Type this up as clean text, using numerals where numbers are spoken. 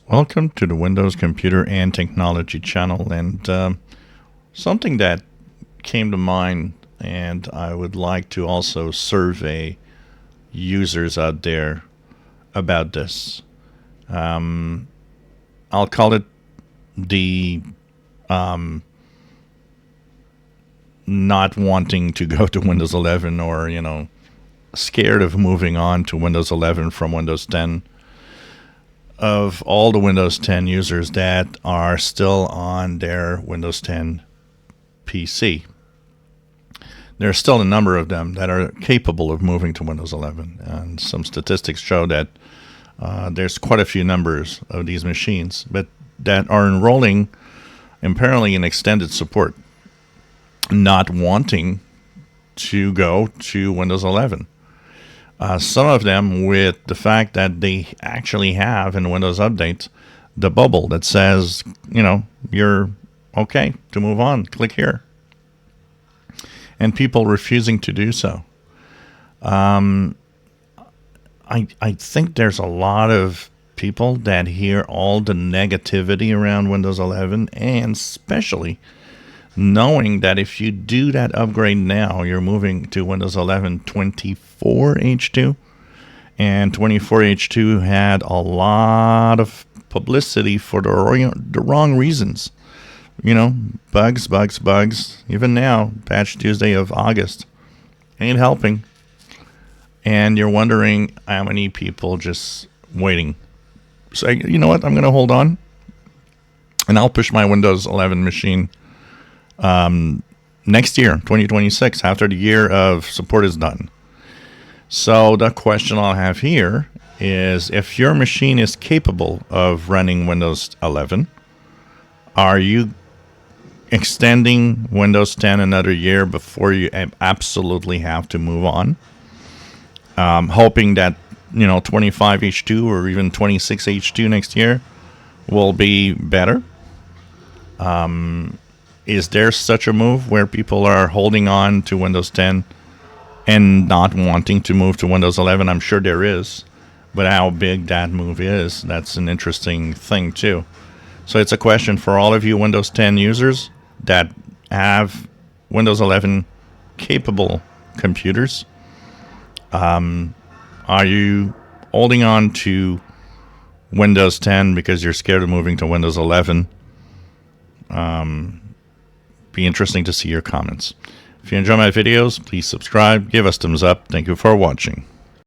Welcome to the Windows Computer and Technology channel. And something that came to mind, and I would like to also survey users out there about this. I'll call it the not wanting to go to Windows 11, or, scared of moving on to Windows 11 from Windows 10. Of all the Windows 10 users that are still on their Windows 10 PC, there's still a number of them that are capable of moving to Windows 11. And some statistics show that there's quite a few numbers of these machines, but that are enrolling apparently in extended support, not wanting to go to Windows 11. Some of them with the fact that they actually have in Windows Update the bubble that says, you're okay to move on. Click here. And people refusing to do so. I think there's a lot of people that hear all the negativity around Windows 11, and especially knowing that if you do that upgrade now, you're moving to Windows 11 24H2, and 24H2 had a lot of publicity for the wrong reasons. Bugs. Even now, Patch Tuesday of August ain't helping. And you're wondering how many people just waiting. So, you know what? I'm going to hold on, and I'll push my Windows 11 machine next year, 2026, after the year of support is done. So the question I'll have here is, if your machine is capable of running Windows 11, are you extending Windows 10 another year before you absolutely have to move on? Hoping that 25H2 or even 26H2 next year will be better. Is there such a move where people are holding on to Windows 10 and not wanting to move to Windows 11? I'm sure there is, but how big that move is, that's an interesting thing too. So it's a question for all of you Windows 10 users that have Windows 11 capable computers. Are you holding on to Windows 10 because you're scared of moving to Windows 11? Be interesting to see your comments. If you enjoy my videos, please subscribe, give us thumbs up. Thank you for watching.